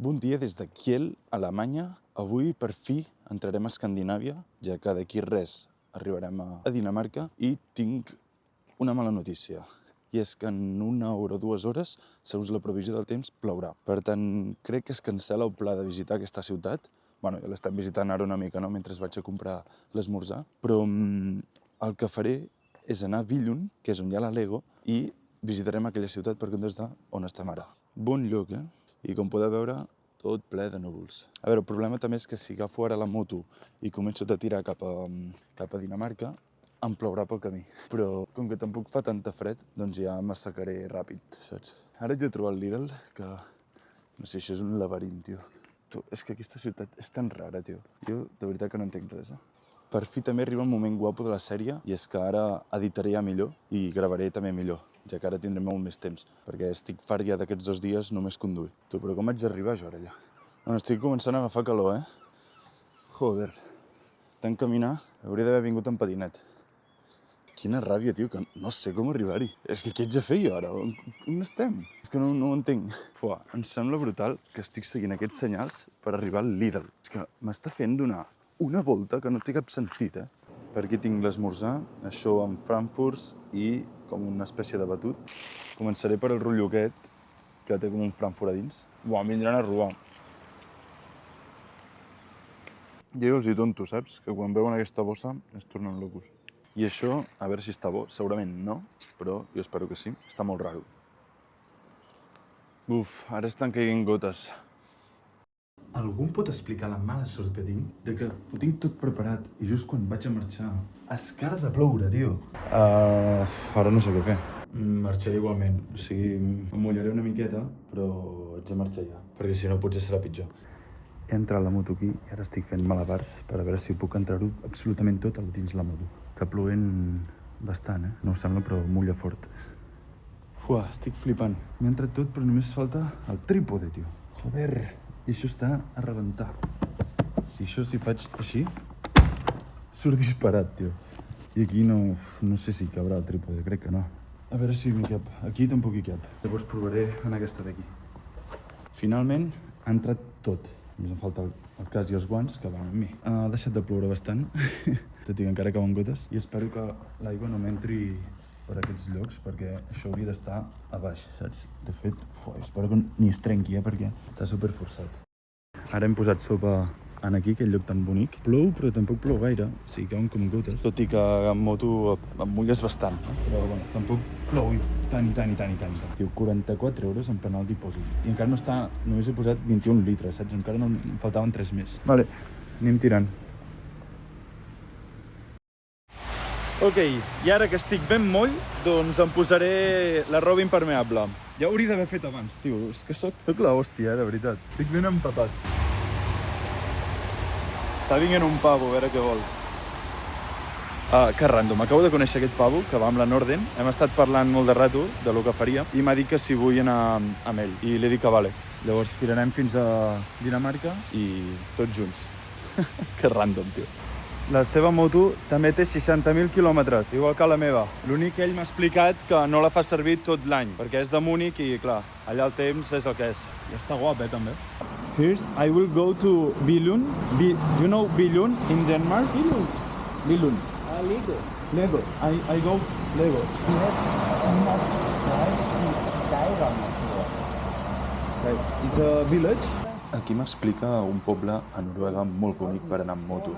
Bon dia des de Kiel, Alemanya. Avui, per fi, entrarem a Escandinàvia, ja que d'aquí res arribarem a Dinamarca, i tinc una mala notícia. I és que en 1 hora o 2 hores, segons la previsió del temps, plourà. Per tant, crec que es cancela el pla de visitar aquesta ciutat. Bueno, ja l'estem visitant ara una mica, no?, mentre vaig a comprar l'esmorzar. Però el que faré és anar a Billund, que és on hi ha la Lego, i visitarem aquella ciutat per comptes d'on estem ara. Bon lloc, eh? I com podeu veure, tot ple de núvols. A veure, el problema també és que si agafo ara la moto i començo a tirar cap a Dinamarca, em plourà pel camí. Però com que tampoc fa tanta fred, doncs ja m'assecaré ràpid, saps? Ara haig de trobar el Lidl, que no sé, això és un laberint, tio. És que aquesta ciutat és tan rara, tio. Jo de veritat que no entenc res, Per fi també arriba el moment guapo de la sèrie, i és que ara editaré ja millor i gravaré també millor, ja que ara tindré molt més temps, perquè estic fart ja d'aquests 2 dies només conduir. Però com haig d'arribar jo ara allà? Bueno, estic començant a agafar calor, Joder. Tant caminar, hauria d'haver vingut en patinet. Quina ràbia, tio, que no sé com arribar-hi. És que què haig de fer jo ara? On estem? És que no ho entenc. Em sembla brutal que estic seguint aquests senyals per arribar al Lidl. És que m'està fent donar una volta que no té cap sentit, Per aquí tinc l'esmorzar, això amb frankfurts i com una espècie de batut. Començaré per el rotllo aquest, que té com un frankfurt a dins. Em vindran a robar. Jo els hi tonto, saps? Que quan veuen aquesta bossa es tornen locos. I això, a veure si està bo, segurament no, però jo espero que sí. Està molt raro. Ara estan caient gotes. Algú em pot explicar la mala sort que tinc? De que ho tinc tot preparat i just quan vaig a marxar escar de ploure, tio. Ara no sé què fer. Marxaré igualment. O sigui, em mullaré una miqueta, però haig de marxar ja, perquè si no potser serà pitjor. He entrat a la moto aquí i ara estic fent malabars per a veure si puc entrar-ho absolutament tot dins la moto. Està plovent bastant, No ho sembla, però mulla fort. Estic flipant. M'he entrat tot, però només falta el trípode, tio. Joder! I això està a rebentar. Si faig així, surt disparat, tio. I aquí no sé si cabrà el trípode, crec que no. A veure si m'hi cap. Aquí tampoc hi cap. Llavors provaré en aquesta d'aquí. Finalment ha entrat tot. Només em falta el cas i els guants, que van amb mi. Ha deixat de ploure bastant, tot i que encara cauen gotes, i espero que l'aigua no m'entri per aquests llocs, perquè això hauria d'estar a baix, saps? De fet, espero que ni es trenqui, perquè està superforçat. Ara hem posat sopa en aquí, aquell lloc tan bonic. Plou, però tampoc plou gaire, o sigui, cauen com gotes. Tot i que en moto em mulles bastant, però bueno, tampoc plou tant. Tio, 44 euros en penal dipòsit. I encara no està, només he posat 21 litres, saps? Encara no em faltaven 3 més. Vale, anem tirant. Ok, i ara que estic ben moll, doncs em posaré la roba impermeable. Ja ho hauria d'haver fet abans, tio. És que soc la hòstia, de veritat. Estic ben empapat. Està vinguent un pavo, a veure què vol. Que random. Acabo de conèixer aquest pavo, que va amb la Norden. Hem estat parlant molt de rato de lo que faria i m'ha dit que si vull anar amb ell. I li he dit que vale. Llavors tirarem fins a Dinamarca i tots junts. Que random, tio. La seva moto també té 60.000 quilòmetres, igual que la meva. L'únic que ell m'ha explicat que no la fa servir tot l'any, perquè és de Múnich i, clar, allà el temps és el que és. I està guap, també. First, I will go to Billund. You know Billund in Denmark? Billund. Lego. Lego. I go Lego. It's a village. Aquí m'explica un poble a Noruega molt bonic per anar amb moto,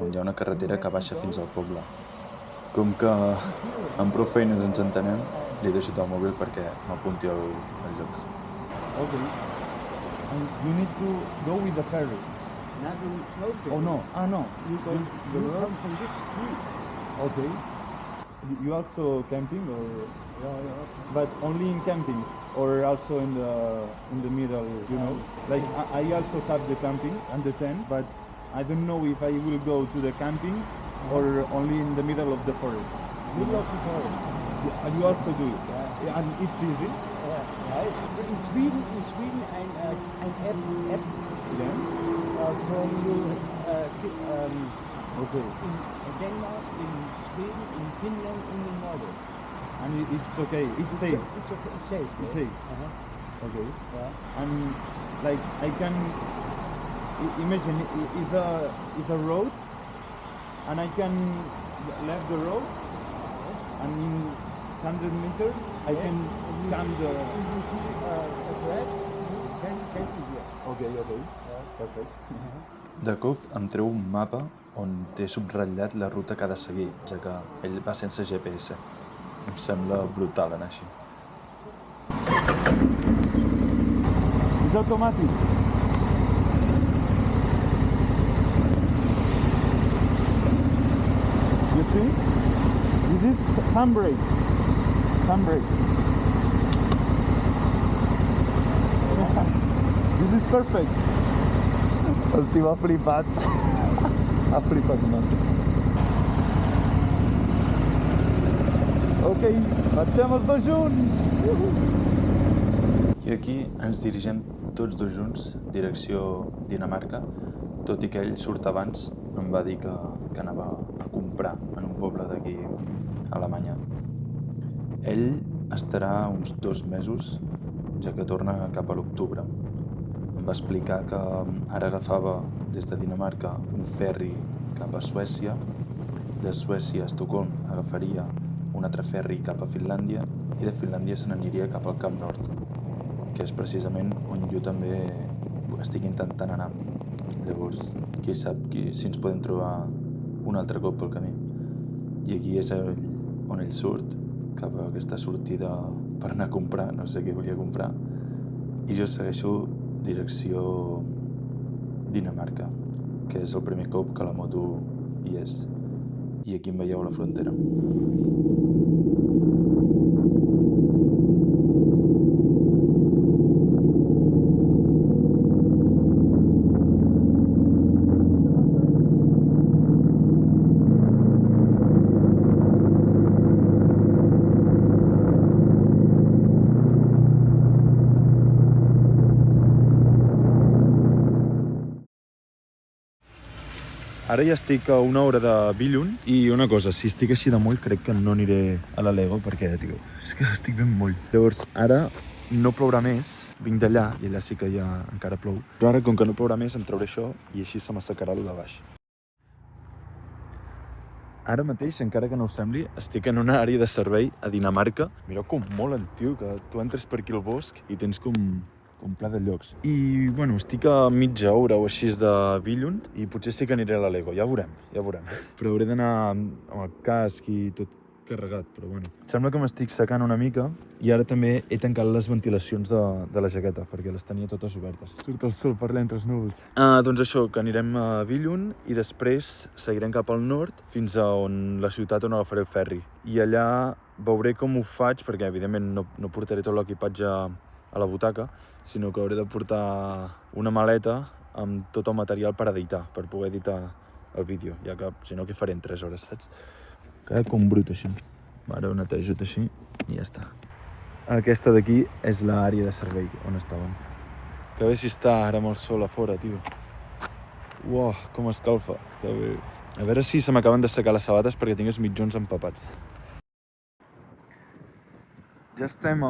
on hi ha una carretera que baixa fins al poble. Com que amb prou feines ens entenem, li he deixat el mòbil perquè m'apunti al lloc. Okay. And you need to go with the ferry. Nothing closer. Oh no. No. You come from this street. Okay. You also camping or? Yeah. But only in campings or also in the middle, Like I also have the camping and the tent, but I don't know if I will go to the camping or only in the middle of the forest. Middle of the forest. You also do it. Yeah. And it's easy. Right. In Sweden, ein App. Yeah. From you. Okay. In Denmark, in Sweden, in Finland, in the Nordic. And it's okay. It's safe. It's okay. It's safe. It's safe. Uh-huh. Okay. Yeah. And like I can imagine is a road, and I can left the road, and in 100 meters I can come the. If you see a grass, then be here. Okay, perfect. De cop em treu un mapa on té subratllat la ruta que ha de seguir, ja que ell va sense GPS. Em sembla brutal anar així. It's automatic. You see? This is handbrake. This is perfect. El tio ha flipat. Ha flipat massa. Ok, marxem els dos junts! I aquí ens dirigem tots dos junts, direcció Dinamarca, tot i que ell surt abans, em va dir que anava a comprar en un poble d'aquí, a Alemanya. Ell estarà uns 2 mesos, ja que torna cap a l'octubre. Em va explicar que ara agafava des de Dinamarca un ferri cap a Suècia, de Suècia a Estocolm agafaria un altre ferri cap a Finlàndia i de Finlàndia se n'aniria cap al Cap Nord, que és precisament on jo també estic intentant anar. Llavors, qui sap si ens podem trobar un altre cop pel camí. I aquí és on ell surt, cap a aquesta sortida per anar a comprar, no sé què volia comprar, i jo segueixo direcció Dinamarca, que és el primer cop que la moto hi és. I aquí em veieu la frontera. Ara ja estic a 1 hora de Billund i una cosa, si estic així de moll crec que no aniré a la Lego perquè, tio, és que estic ben moll. Llavors, ara no plourà més, vinc d'allà i allà sí que ja encara plou. Però ara, com que no plourà més, em trauré això i així se m'assecarà lo de baix. Ara mateix, encara que no us sembli, estic en una àrea de servei a Dinamarca. Mireu com molen, tio, que tu entres per aquí al bosc i tens com ple de llocs. I, bueno, estic a mitja hora o així de Billund i potser sí que aniré a la Lego, ja veurem. Però hauré d'anar amb el casc i tot carregat, però bueno. Sembla que m'estic secant una mica i ara també he tancat les ventilacions de la jaqueta perquè les tenia totes obertes. Surt el sol per allà entre els núvols. Doncs això, que anirem a Billund i després seguirem cap al nord fins a la ciutat on agafaré el ferri. I allà veuré com ho faig perquè, evidentment, no portaré tot l'equipatge a la butaca, sinó que hauré de portar una maleta amb tot el material per editar, per poder editar el vídeo, ja que si no, què faré en 3 hores, saps? Queda com brut així. Ara ho netejo així i ja està. Aquesta d'aquí és l'àrea de servei on estàvem. Que bé si està ara amb el sol a fora, tio. Uau, com escalfa. Que bé. A veure si se m'acaben de secar les sabates perquè tinc els mitjons empapats. Ja estem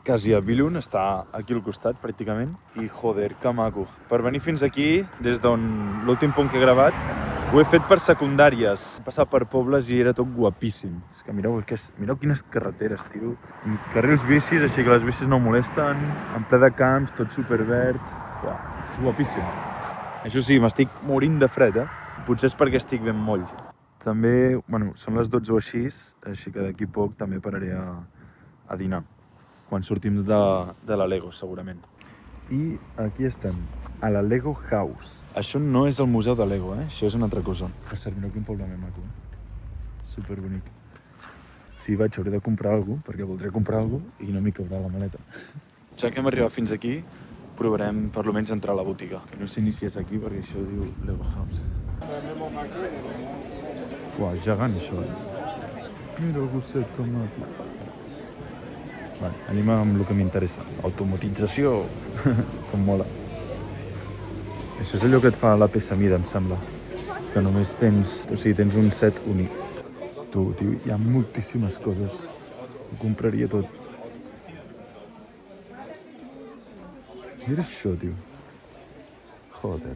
quasi a Billund, està aquí al costat pràcticament, i joder, que maco. Per venir fins aquí, des d'on l'últim punt que he gravat, ho he fet per secundàries. He passat per pobles i era tot guapíssim. És que mireu quines carreteres, tio. Carrils bicis, així que les bicis no molesten, en ple de camps, tot superverd. Uah, és guapíssim. Això sí, m'estic morint de fred, Potser és perquè estic ben moll. També, bueno, són les 12 o així que d'aquí poc també pararé a dinar, quan sortim de la Lego, segurament. I aquí estem, a la Lego House. Això no és el museu de Lego, Això és una altra cosa. Per cert, mireu quin poble més maco, Superbonic. Si vaig, hauré de comprar alguna cosa, perquè voldré comprar alguna cosa i no m'hi caurà la maleta. Ja que hem arribat fins aquí, provarem per almenys entrar a la botiga. Que no sé ni si és aquí, perquè això diu Lego House. Uau, gegant, això, Mira el gosset, com maco. Vale, anem amb el que m'interessa. Automatització. Com mola. Això és allò que et fa la peça mida, em sembla. Que només tens un set únic. Tu, tio, hi ha moltíssimes coses. Ho compraria tot. Mira això, tio. Joder.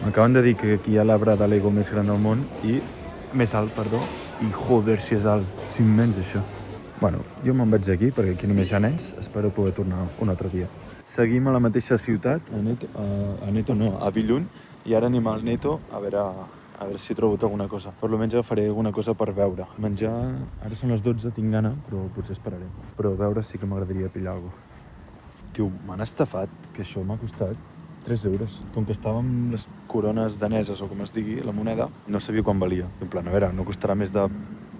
M'acaben de dir que aquí hi ha l'arbre de Lego més gran del món i... més alt, perdó. I joder, si és alt. És immens, això. Bueno, jo me'n vaig d'aquí, perquè aquí només hi ha nens. Espero poder tornar un altre dia. Seguim a la mateixa ciutat, a Neto no, a Billund, i ara anem al Neto a veure si he trobat alguna cosa. Per almenys faré alguna cosa per beure. Menjar... Ara són les 12, tinc gana, però potser esperaré. Però beure sí que m'agradaria pillar alguna cosa. Tio, m'han estafat, que això m'ha costat 3 euros. Com que estava amb les corones daneses, o com es digui, la moneda, no sabia quan valia. En plan, a veure, no costarà més de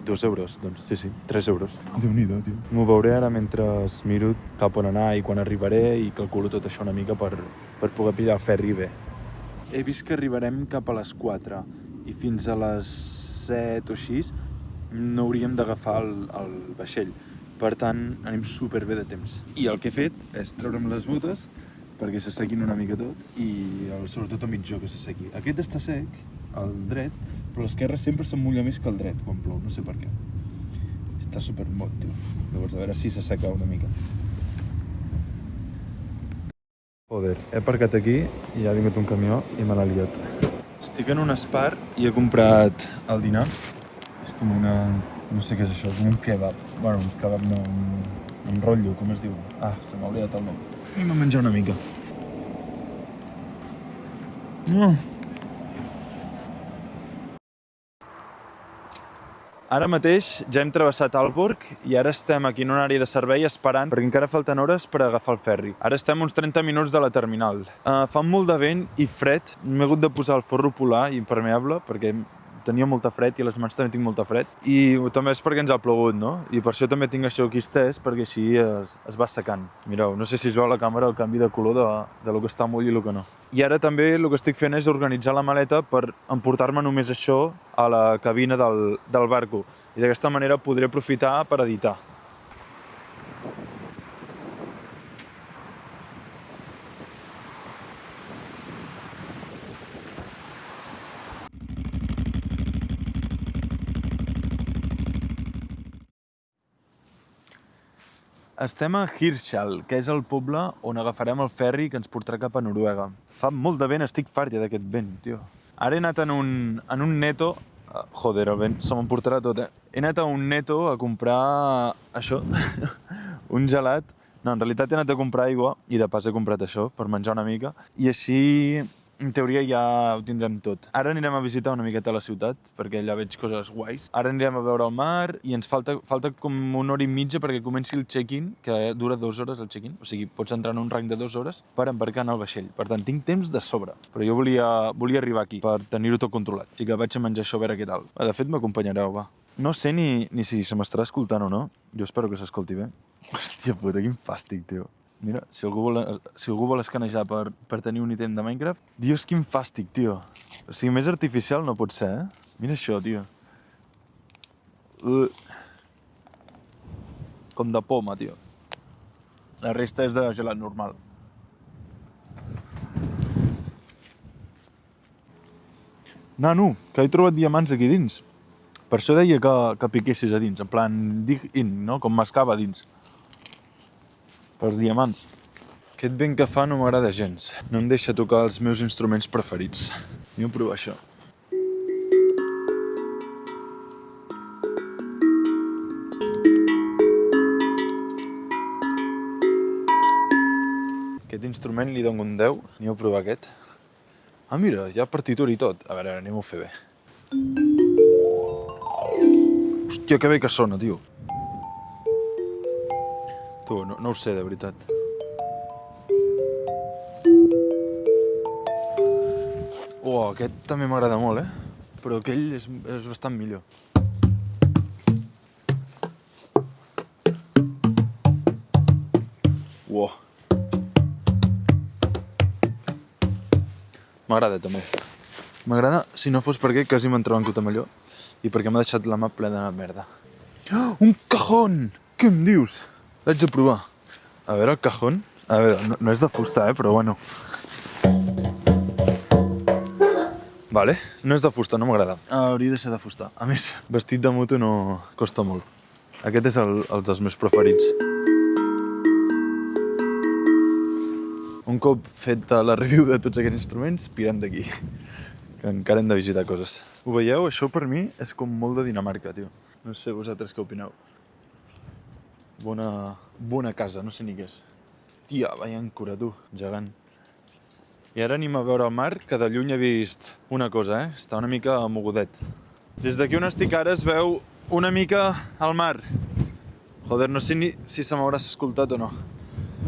2 euros. Doncs sí, 3 euros. Déu-n'hi-do, tio. M'ho veuré ara mentre miro cap on anar i quan arribaré i calculo tot això una mica per poder pillar el ferri bé. He vist que arribarem cap a les 4 i fins a les 7 o així no hauríem d'agafar el vaixell. Per tant, anem superbé de temps. I el que he fet és treure'm les botes perquè s'assequin una mica tot i sobretot el mitjó que s'assequi. Aquest està sec, el dret, però l'esquerre sempre se'm mulla més que el dret quan plou, no sé per què. Està supermot, tio. Llavors, a veure si s'asseca una mica. Joder, he aparcat aquí i ha vingut un camió i me l'ha liat. Estic en un Spar i he comprat el dinar. És com una... no sé què és això, com un kebab. Bueno, un kebab no, un rotllo, com es diu? Ah, se m'ha oblidat el nom. I m'ha menjat una mica. Ara mateix ja hem travessat Aalborg i ara estem aquí en una àrea de servei esperant perquè encara falten hores per agafar el ferri. Ara estem uns 30 minuts de la terminal. Fa molt de vent i fred. M'he hagut de posar el forro polar impermeable perquè tenia molta fred i a les mans també tinc molta fred. I també és perquè ens ha plogut, no? I per això també tinc això aquí estès perquè així es va secant. Mireu, no sé si es veu a la càmera el canvi de color de lo que està moll i lo que no. I ara també el que estic fent és organitzar la maleta per emportar-me només això a la cabina del barco. I d'aquesta manera podré aprofitar per editar. Estem a Hirtshals, que és el poble on agafarem el ferri que ens portarà cap a Noruega. Fa molt de vent, estic fart ja d'aquest vent, tio. Ara he anat en un Netto... Joder, el vent se m'emportarà tot, He anat a un Netto a comprar això, un gelat. No, en realitat he anat a comprar aigua i de pas he comprat això per menjar una mica. I així, en teoria, ja ho tindrem tot. Ara anirem a visitar una miqueta la ciutat, perquè allà veig coses guais. Ara anirem a veure el mar i ens falta com una hora i mitja perquè comenci el check-in, que dura 2 hores el check-in. O sigui, pots entrar en un rang de 2 hores per embarcar en el vaixell. Per tant, tinc temps de sobre. Però jo volia arribar aquí per tenir-ho tot controlat. Així que vaig a menjar això a veure què tal. De fet, m'acompanyareu, va. No sé ni si se m'estarà escoltant o no. Jo espero que s'escolti bé. Hòstia puta, quin fàstic, tio. Mira, si algú vol escanejar per tenir un ítem de Minecraft... Dios, quin fàstic, tio. O sigui, més artificial no pot ser, Mira això, tio. Com de poma, tio. La resta és de gelat normal. Nano, que he trobat diamants aquí dins. Per això deia que piquessis a dins, en plan dig in, no? Com mascava a dins. Pels diamants. Aquest vent que fa no m'agrada gens. No em deixa tocar els meus instruments preferits. Anem a provar això. Aquest instrument li dono un 10. Anem a provar aquest. Ah, mira, hi ha partitura i tot. A veure, anem-ho a fer bé. Hòstia, que bé que sona, tio. Tu, no ho sé, de veritat. Aquest també m'agrada molt, Però aquell és bastant millor. M'agrada, també. M'agrada, si no fos perquè quasi m'entrebanco amb allò i perquè m'ha deixat la mà plena de merda. Un cajón! Què em dius? L'haig de provar. A veure, el cajón. A veure, no és de fusta, però bueno. Vale, no és de fusta, no m'agrada. Hauria de ser de fusta. A més, vestit de moto no costa molt. Aquest és el dels meus preferits. Un cop fet la review de tots aquests instruments, pirem d'aquí, que encara hem de visitar coses. Ho veieu? Això per mi és com molt de Dinamarca, tio. No sé vosaltres què opineu. Bona casa, no sé ni què és. Tia, veia encura, tu, gegant. I ara anem a veure el mar, que de lluny he vist una cosa, Està una mica mogudet. Des d'aquí on estic ara es veu una mica al mar. Joder, no sé ni si se m'hauràs escoltat o no.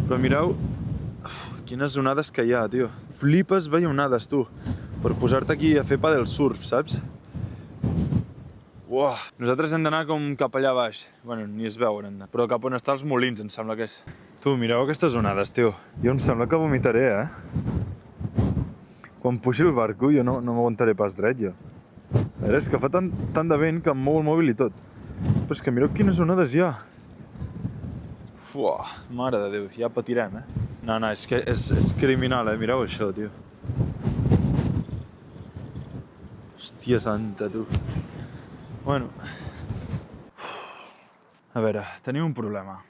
Però mireu, quines onades que hi ha, tio. Flipes veia onades, tu. Per posar-te aquí a fer padel surf, saps? Uah. Nosaltres hem d'anar com cap allà baix. Bueno, ni es veuen, però cap on estan els molins, em sembla que és. Tu, mireu aquestes onades, tio. Jo em sembla que vomitaré, Quan pugi el barco jo no m'aguantaré pas dret, jo. A veure, és que fa tant de vent que em mou el mòbil i tot. Però és que mireu quines onades hi ha. Fuà, mare de Déu, ja patirem, No, és que és criminal, mireu això, tio. Hòstia santa, tu. Bueno. A veure, tenim un problema.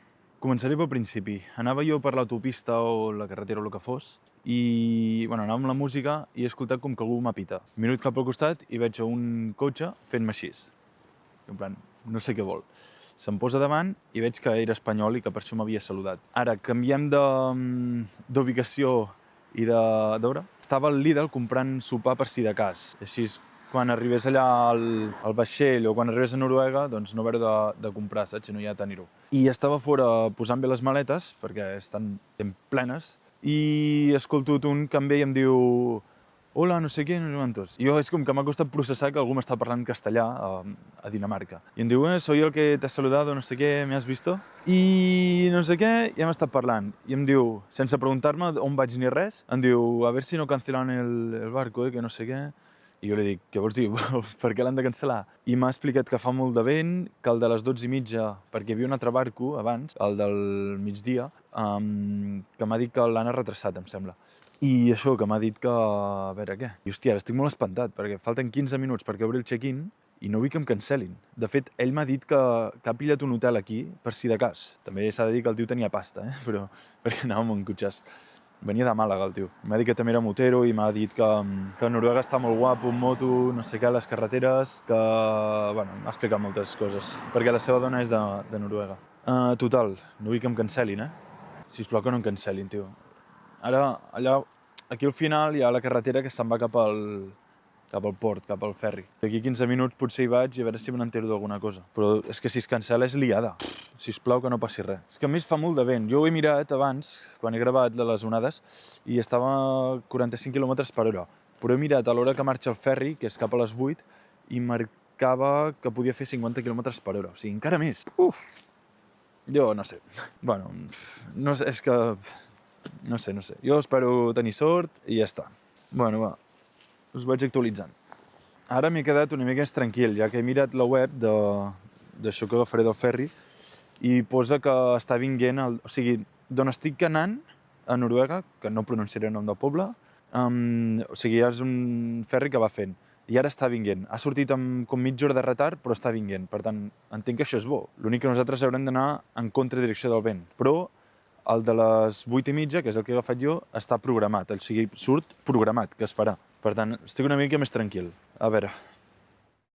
Començaré pel principi. Anava jo per l'autopista o la carretera o el que fos i, anava amb la música i he escoltat com que algú m'apita. Minut cap al costat i veig un cotxe fent-me així. En plan, no sé què vol. Se'm posa davant i veig que era espanyol i que per això m'havia saludat. Ara, canviem d'ubicació i d'hora. Estava al Lidl comprant sopar per si de cas. Així, quan arribés allà al vaixell o quan arribés a Noruega, doncs no haver de comprar, saps? Si no hi ha tenir-ho. I estava fora posant bé les maletes, perquè estan ben plenes, i escolto un que em ve i em diu hola, no sé què, no sé quantos. Jo és com que m'ha costat processar que algú m'està parlant castellà a Dinamarca. I em diu, soy el que te has saludado, no sé què, ¿me has visto? I no sé què, ja m'ha estat parlant. I em diu, sense preguntar-me on vaig ni res, em diu, a ver si no cancelan el barco, que no sé què. I jo li dic, què vols dir? Per què l'han de cancel·lar? I m'ha explicat que fa molt de vent, que el de les 12:30, perquè hi havia un altre barco abans, el del migdia, que m'ha dit que l'han retrasat, em sembla. I això, que m'ha dit que... A veure, què? I hòstia, ara estic molt espantat, perquè falten 15 minuts perquè obri el check-in i no vull que em cancel·lin. De fet, ell m'ha dit que ha pillat un hotel aquí, per si de cas. També s'ha de dir que el tio tenia pasta, però perquè anàvem en cotxes. Venia de Màlaga, el tio. M'ha dit que també era motero i m'ha dit que Noruega està molt guapo, en moto, no sé què, les carreteres, que... m'ha explicat moltes coses, perquè la seva dona és de Noruega. Total, no vull que em cancel·lin, Sisplau que no em cancel·lin, tio. Ara, allà, aquí al final hi ha la carretera que se'n va cap al port, cap al ferri. D'aquí 15 minuts potser hi vaig i a veure si me n'entero d'alguna cosa. Però és que si es cancel·la és liada. Sisplau que no passi res. És que a més fa molt de vent. Jo ho he mirat abans, quan he gravat de les onades, i estava a 45 km/h. Però he mirat a l'hora que marxa el ferri, que és cap a les 8, i marcava que podia fer 50 km/h. O sigui, encara més. Uf! Jo no sé. Bueno, no sé, és que... No sé. Jo espero tenir sort i ja està. Bueno, va. Us vaig actualitzant. Ara m'he quedat una mica més tranquil, ja que he mirat la web d'això que agafaré del ferri i posa que està vinguent... O sigui, d'on estic anant, a Noruega, que no pronunciaré el nom del poble, o sigui, és un ferri que va fent. I ara està vinguent. Ha sortit amb com mitja hora de retard, però està vinguent. Per tant, entenc que això és bo. L'únic que nosaltres haurem d'anar en contradirecció del vent. Però el de les 8:30, que és el que he agafat jo, està programat. O sigui, surt programat, que es farà. Per tant, estic una mica més tranquil. A veure,